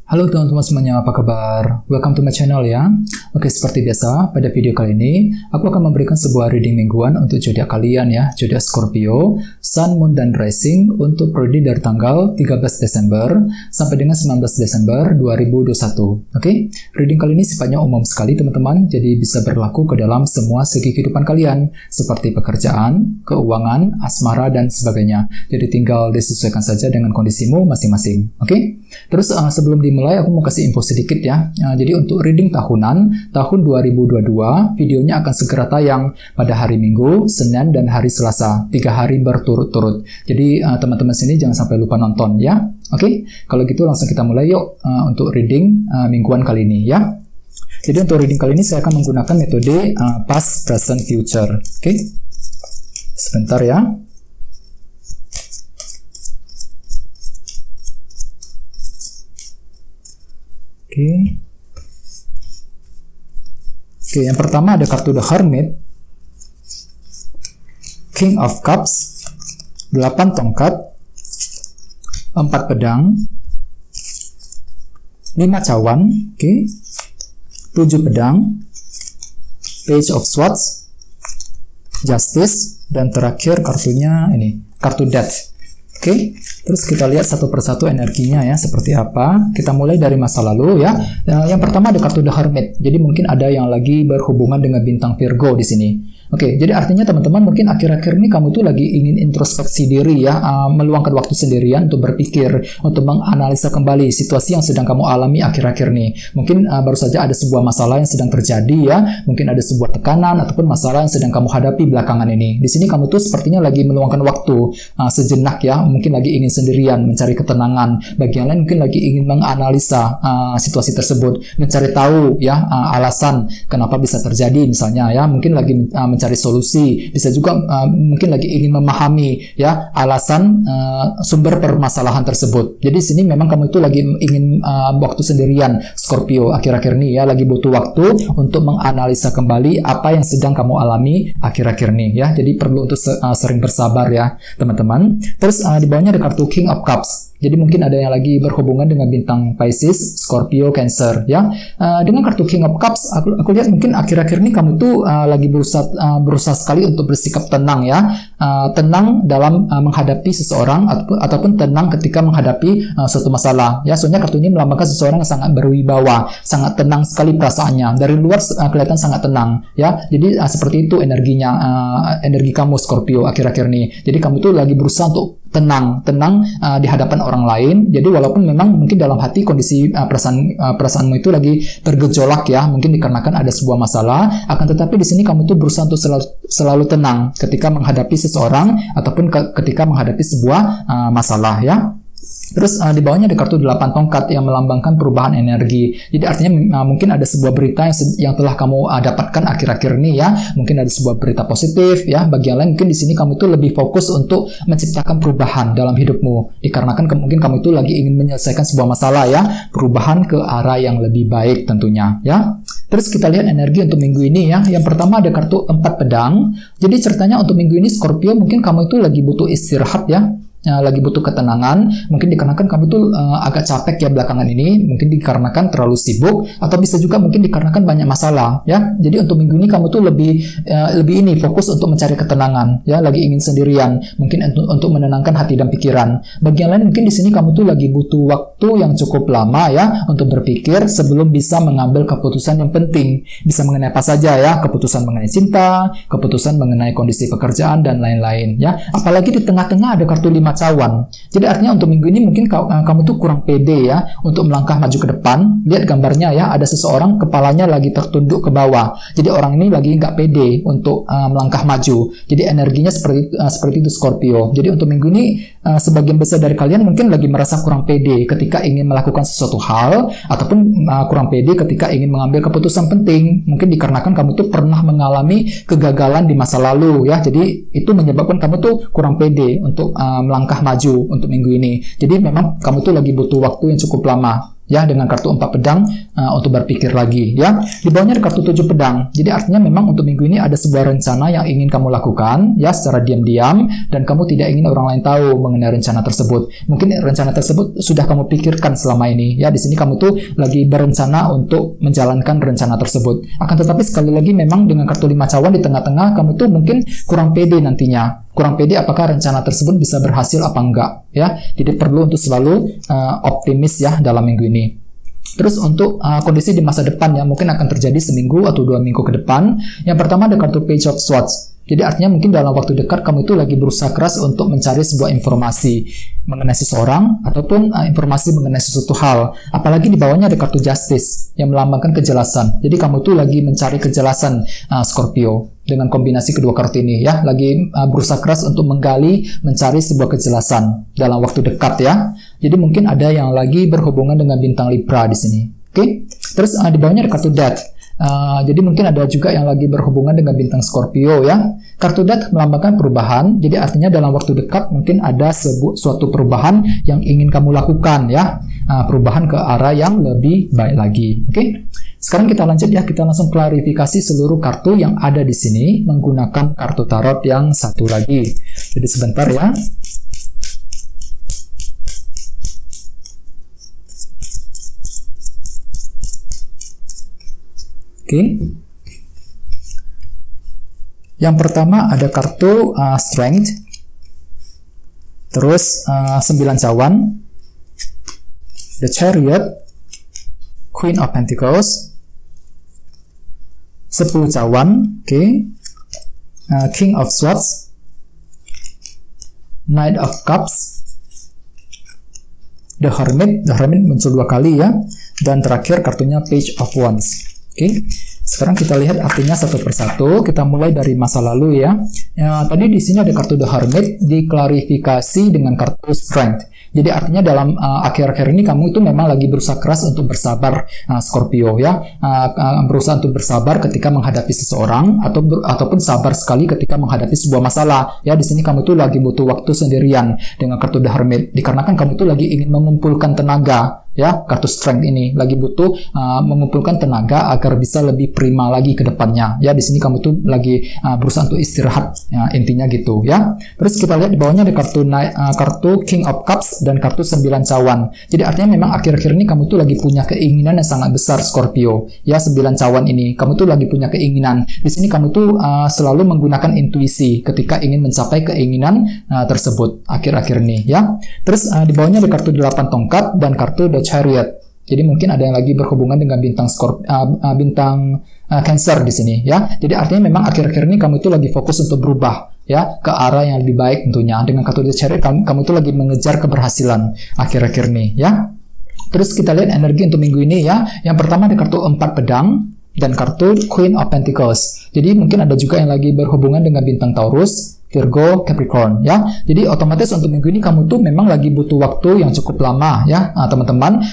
Halo teman-teman semuanya, apa kabar? Welcome to my channel ya. Oke, seperti biasa, pada video kali ini, aku akan memberikan sebuah reading mingguan untuk zodiak kalian ya, zodiak Scorpio, Sun, Moon, dan Rising untuk periode dari tanggal 13 Desember sampai dengan 19 Desember 2021. Oke, reading kali ini sifatnya umum sekali teman-teman, jadi bisa berlaku ke dalam semua segi kehidupan kalian, seperti pekerjaan, keuangan, asmara, dan sebagainya. Jadi tinggal disesuaikan saja dengan kondisimu masing-masing. Oke, terus sebelum dimulai, aku mau kasih info sedikit ya. Jadi untuk reading tahunan tahun 2022, videonya akan segera tayang pada hari Minggu, Senin, dan hari Selasa, 3 hari berturut-turut. Jadi teman-teman sini jangan sampai lupa nonton ya. Oke, kalau gitu langsung kita mulai yuk untuk reading mingguan kali ini ya. Jadi untuk reading kali ini saya akan menggunakan metode past, present, future. Oke, sebentar ya. Oke, yang pertama ada kartu The Hermit, King of Cups, 8 tongkat, 4 pedang, 5 cawan, 7 pedang, Page of Swords, Justice, dan terakhir kartunya ini, kartu Death. Oke, terus kita lihat satu persatu energinya ya, seperti apa. Kita mulai dari masa lalu ya. Yang pertama ada kartu The Hermit. Jadi mungkin ada yang lagi berhubungan dengan bintang Virgo di sini. Oke, jadi artinya teman-teman mungkin akhir-akhir ini kamu tuh lagi ingin introspeksi diri ya, meluangkan waktu sendirian untuk berpikir, untuk menganalisa kembali situasi yang sedang kamu alami akhir-akhir ini. Mungkin baru saja ada sebuah masalah yang sedang terjadi ya, mungkin ada sebuah tekanan ataupun masalah yang sedang kamu hadapi belakangan ini. Di sini kamu tuh sepertinya lagi meluangkan waktu sejenak ya, mungkin lagi ingin sendirian mencari ketenangan. Bagi yang lain mungkin lagi ingin menganalisa situasi tersebut, mencari tahu ya alasan kenapa bisa terjadi misalnya ya, mungkin lagi mencari solusi, bisa juga mungkin lagi ingin memahami ya alasan sumber permasalahan tersebut. Jadi sini memang kamu itu lagi ingin waktu sendirian Scorpio akhir-akhir ini ya, lagi butuh waktu untuk menganalisa kembali apa yang sedang kamu alami akhir-akhir ini ya. Jadi perlu untuk sering bersabar ya teman-teman. Terus di bawahnya ada kartu King of Cups. Jadi mungkin ada yang lagi berhubungan dengan bintang Pisces, Scorpio, Cancer ya. Dengan kartu King of Cups, aku lihat mungkin akhir-akhir ini kamu tuh lagi berusaha sekali untuk bersikap tenang ya. Tenang dalam menghadapi seseorang ataupun tenang ketika menghadapi suatu masalah ya. Soalnya kartu ini melambangkan seseorang yang sangat berwibawa, sangat tenang sekali perasaannya. Dari luar kelihatan sangat tenang ya. Jadi seperti itu energinya, energi kamu Scorpio akhir-akhir ini. Jadi kamu tuh lagi berusaha untuk tenang di hadapan orang lain. Jadi walaupun memang mungkin dalam hati kondisi perasaanmu itu lagi bergejolak ya, mungkin dikarenakan ada sebuah masalah, akan tetapi di sini kamu tuh berusaha untuk selalu tenang ketika menghadapi seseorang ataupun ketika menghadapi sebuah masalah ya. Terus di bawahnya ada kartu 8 tongkat yang melambangkan perubahan energi. Jadi artinya mungkin ada sebuah berita yang telah kamu dapatkan akhir-akhir ini ya. Mungkin ada sebuah berita positif ya. Bagi yang lain mungkin di sini kamu itu lebih fokus untuk menciptakan perubahan dalam hidupmu. Dikarenakan mungkin kamu itu lagi ingin menyelesaikan sebuah masalah ya. Perubahan ke arah yang lebih baik tentunya ya. Terus kita lihat energi untuk minggu ini ya. Yang pertama ada kartu 4 pedang. Jadi ceritanya untuk minggu ini Scorpio mungkin kamu itu lagi butuh istirahat ya. Lagi butuh ketenangan, mungkin dikarenakan kamu tuh agak capek ya belakangan ini, mungkin dikarenakan terlalu sibuk, atau bisa juga mungkin dikarenakan banyak masalah ya. Jadi untuk minggu ini kamu tuh lebih ini fokus untuk mencari ketenangan ya, lagi ingin sendirian, mungkin untuk menenangkan hati dan pikiran. Bagi yang lain mungkin di sini kamu tuh lagi butuh waktu yang cukup lama ya untuk berpikir sebelum bisa mengambil keputusan yang penting. Bisa mengenai apa saja ya, keputusan mengenai cinta, keputusan mengenai kondisi pekerjaan dan lain-lain ya. Apalagi di tengah-tengah ada kartu 5 cawan. Jadi artinya untuk minggu ini mungkin kamu tuh kurang pede ya untuk melangkah maju ke depan. Lihat gambarnya ya, ada seseorang kepalanya lagi tertunduk ke bawah. Jadi orang ini lagi nggak pede untuk melangkah maju. Jadi energinya seperti itu Scorpio. Jadi untuk minggu ini sebagian besar dari kalian mungkin lagi merasa kurang pede ketika ingin melakukan sesuatu hal, ataupun kurang pede ketika ingin mengambil keputusan penting. Mungkin dikarenakan kamu tuh pernah mengalami kegagalan di masa lalu ya. Jadi itu menyebabkan kamu tuh kurang pede untuk melangkah maju untuk minggu ini. Jadi memang kamu tuh lagi butuh waktu yang cukup lama ya, dengan kartu 4 pedang untuk berpikir lagi, ya. Di bawahnya ada kartu 7 pedang. Jadi artinya memang untuk minggu ini ada sebuah rencana yang ingin kamu lakukan, ya, secara diam-diam, dan kamu tidak ingin orang lain tahu mengenai rencana tersebut. Mungkin rencana tersebut sudah kamu pikirkan selama ini, ya. Di sini kamu tuh lagi berencana untuk menjalankan rencana tersebut. Akan tetapi sekali lagi memang dengan kartu 5 cawan di tengah-tengah, kamu tuh mungkin kurang pede nantinya. Kurang pede apakah rencana tersebut bisa berhasil apa enggak, ya. Jadi perlu untuk selalu optimis, ya, dalam minggu ini. Terus untuk kondisi di masa depan, ya, mungkin akan terjadi seminggu atau 2 minggu ke depan. Yang pertama ada kartu Page of Swords. Jadi artinya mungkin dalam waktu dekat kamu itu lagi berusaha keras untuk mencari sebuah informasi mengenai seseorang ataupun informasi mengenai sesuatu hal. Apalagi di bawahnya ada kartu Justice yang melambangkan kejelasan. Jadi kamu tuh lagi mencari kejelasan, Scorpio. Dengan kombinasi kedua kartu ini, ya, lagi berusaha keras untuk menggali, mencari sebuah kejelasan dalam waktu dekat, ya. Jadi mungkin ada yang lagi berhubungan dengan bintang Libra di sini. Oke. Terus di bawahnya ada kartu Death. Jadi mungkin ada juga yang lagi berhubungan dengan bintang Scorpio, ya. Kartu Death melambangkan perubahan. Jadi artinya dalam waktu dekat mungkin ada suatu perubahan yang ingin kamu lakukan, ya. Perubahan ke arah yang lebih baik lagi. Oke. Sekarang kita lanjut, ya, kita langsung klarifikasi seluruh kartu yang ada di sini menggunakan kartu tarot yang satu lagi. Jadi sebentar, ya. Oke. Yang pertama ada kartu Strength. Terus 9 cawan. The Chariot. Queen of Pentacles. 10 cawan. Oke. King of Swords. Knight of Cups. The Hermit. The Hermit muncul 2 kali, ya. Dan terakhir kartunya Page of Wands. Oke, sekarang kita lihat artinya satu persatu. Kita mulai dari masa lalu, ya. Tadi di sini ada kartu The Hermit diklarifikasi dengan kartu Strength. Jadi artinya dalam akhir-akhir ini kamu itu memang lagi berusaha keras untuk bersabar, Scorpio, ya. Berusaha untuk bersabar ketika menghadapi seseorang ataupun sabar sekali ketika menghadapi sebuah masalah, ya. Di sini kamu tuh lagi butuh waktu sendirian dengan kartu The Hermit dikarenakan kamu tuh lagi ingin mengumpulkan tenaga, ya. Kartu Strength ini lagi butuh mengumpulkan tenaga agar bisa lebih prima lagi ke depannya, ya. Di sini kamu tuh lagi berusaha untuk istirahat, ya, intinya gitu, ya. Terus kita lihat di bawahnya ada kartu King of Cups dan kartu 9 cawan. Jadi artinya memang akhir-akhir ini kamu tuh lagi punya keinginan yang sangat besar, Scorpio, ya. 9 cawan ini kamu tuh lagi punya keinginan. Di sini kamu tuh selalu menggunakan intuisi ketika ingin mencapai keinginan tersebut akhir-akhir ini, ya. Terus di bawahnya ada kartu 8 tongkat dan kartu The Chariot. Jadi mungkin ada yang lagi berhubungan dengan bintang Cancer di sini, ya. Jadi artinya memang akhir-akhir ini kamu itu lagi fokus untuk berubah, ya, ke arah yang lebih baik tentunya. Dengan kartu The Chariot kamu itu lagi mengejar keberhasilan akhir-akhir ini, ya. Terus kita lihat energi untuk minggu ini, ya. Yang pertama ada kartu 4 pedang dan kartu Queen of Pentacles. Jadi mungkin ada juga yang lagi berhubungan dengan bintang Taurus, Virgo, Capricorn, ya. Jadi otomatis untuk minggu ini kamu tuh memang lagi butuh waktu yang cukup lama, ya, teman-teman,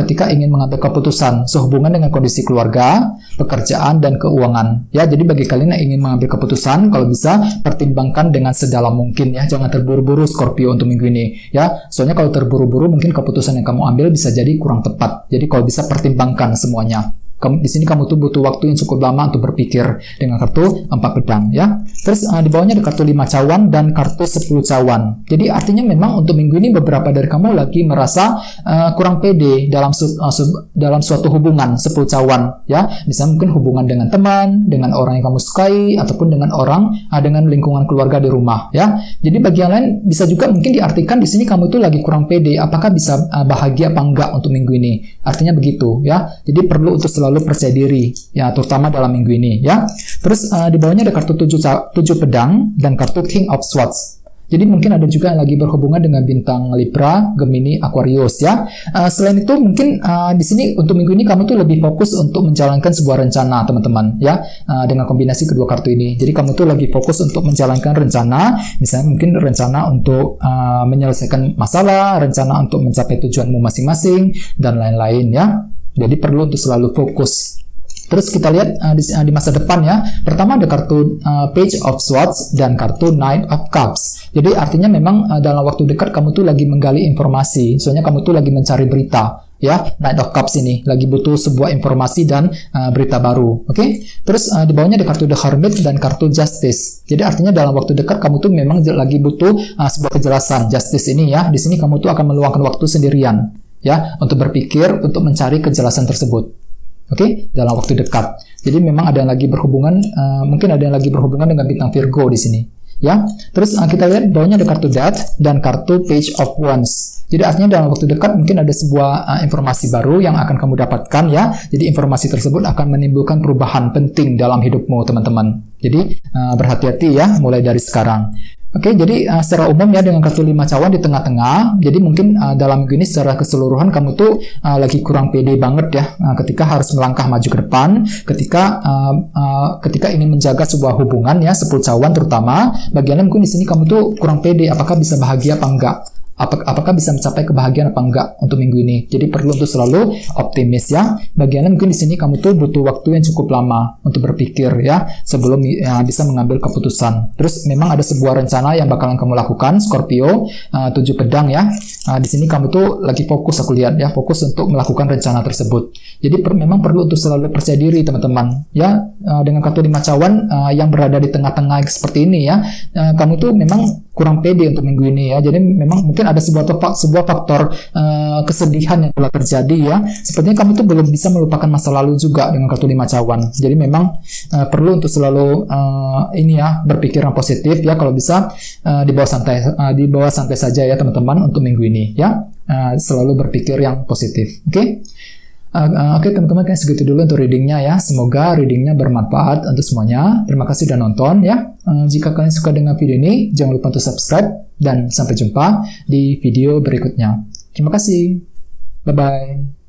ketika ingin mengambil keputusan sehubungan dengan kondisi keluarga, pekerjaan, dan keuangan, ya. Jadi bagi kalian yang ingin mengambil keputusan, kalau bisa pertimbangkan dengan sedalam mungkin, ya. Jangan terburu-buru, Scorpio, untuk minggu ini, ya. Soalnya kalau terburu-buru mungkin keputusan yang kamu ambil bisa jadi kurang tepat. Jadi kalau bisa pertimbangkan semuanya. Di sini kamu tuh butuh waktu yang cukup lama untuk berpikir dengan kartu 4 pedang, ya. Terus di bawahnya ada kartu 5 cawan dan kartu 10 cawan. Jadi artinya memang untuk minggu ini beberapa dari kamu lagi merasa kurang pede dalam suatu hubungan 10 cawan, ya. Misalnya mungkin hubungan dengan teman, dengan orang yang kamu sukai, ataupun dengan orang dengan lingkungan keluarga di rumah, ya. Jadi bagi yang lain bisa juga mungkin diartikan di sini kamu tuh lagi kurang pede, apakah bisa bahagia apa enggak untuk minggu ini. Artinya begitu, ya. Jadi perlu untuk selalu percaya diri, ya, terutama dalam minggu ini, ya. Terus di bawahnya ada kartu 7 pedang dan kartu King of Swords. Jadi mungkin ada juga yang lagi berhubungan dengan bintang Libra, Gemini, Aquarius, ya. Selain itu mungkin di sini untuk minggu ini kamu tuh lebih fokus untuk menjalankan sebuah rencana, teman-teman, ya. Dengan kombinasi kedua kartu ini. Jadi kamu tuh lagi fokus untuk menjalankan rencana, misalnya mungkin rencana untuk menyelesaikan masalah, rencana untuk mencapai tujuanmu masing-masing, dan lain-lain, ya. Jadi perlu untuk selalu fokus. Terus kita lihat di masa depan, ya. Pertama ada kartu Page of Swords dan kartu Knight of Cups. Jadi artinya memang dalam waktu dekat kamu tuh lagi menggali informasi. Soalnya kamu tuh lagi mencari berita, ya, Knight of Cups ini lagi butuh sebuah informasi dan berita baru. Oke. Terus di bawahnya ada kartu The Hermit dan kartu Justice. Jadi artinya dalam waktu dekat kamu tuh memang lagi butuh sebuah kejelasan. Justice ini ya, di sini kamu tuh akan meluangkan waktu sendirian ya untuk berpikir, untuk mencari kejelasan tersebut. Oke, dalam waktu dekat. Jadi memang ada yang lagi berhubungan, mungkin ada yang lagi berhubungan dengan bintang Virgo di sini. Ya, terus kita lihat bawahnya ada kartu Death dan kartu Page of Wands. Jadi artinya dalam waktu dekat mungkin ada sebuah informasi baru yang akan kamu dapatkan ya. Jadi informasi tersebut akan menimbulkan perubahan penting dalam hidupmu teman-teman. Jadi berhati-hati ya mulai dari sekarang. Oke, jadi secara umum ya dengan kartu 5 cawan di tengah-tengah, jadi mungkin dalam minggu ini secara keseluruhan kamu tuh lagi kurang pede banget ya ketika harus melangkah maju ke depan, ketika ingin menjaga sebuah hubungan ya, 10 cawan terutama, bagiannya mungkin di sini kamu tuh kurang pede apakah bisa bahagia apa enggak. Apakah bisa mencapai kebahagiaan apa enggak untuk minggu ini. Jadi perlu untuk selalu optimis ya. Bagiannya mungkin di sini kamu tuh butuh waktu yang cukup lama untuk berpikir ya sebelum bisa mengambil keputusan. Terus memang ada sebuah rencana yang bakalan kamu lakukan, Scorpio, 7 pedang ya. Di sini kamu tuh lagi fokus, aku lihat ya, fokus untuk melakukan rencana tersebut. Jadi memang perlu untuk selalu percaya diri teman-teman ya. Dengan kartu 5 cawan yang berada di tengah-tengah seperti ini ya, kamu tuh memang kurang pede untuk minggu ini ya. Jadi memang mungkin ada sebuah faktor kesedihan yang telah terjadi ya. Sepertinya kamu tuh belum bisa melupakan masa lalu juga dengan kartu 5 cawan. Jadi memang perlu untuk selalu ini ya, berpikir yang positif ya. Kalau bisa di bawah santai saja ya teman-teman untuk minggu ini ya. Selalu berpikir yang positif. Oke? Oke teman-teman, kayak segitu dulu untuk readingnya ya. Semoga readingnya bermanfaat untuk semuanya. Terima kasih sudah nonton ya. Jika kalian suka dengan video ini, jangan lupa untuk subscribe dan sampai jumpa di video berikutnya. Terima kasih. Bye-bye.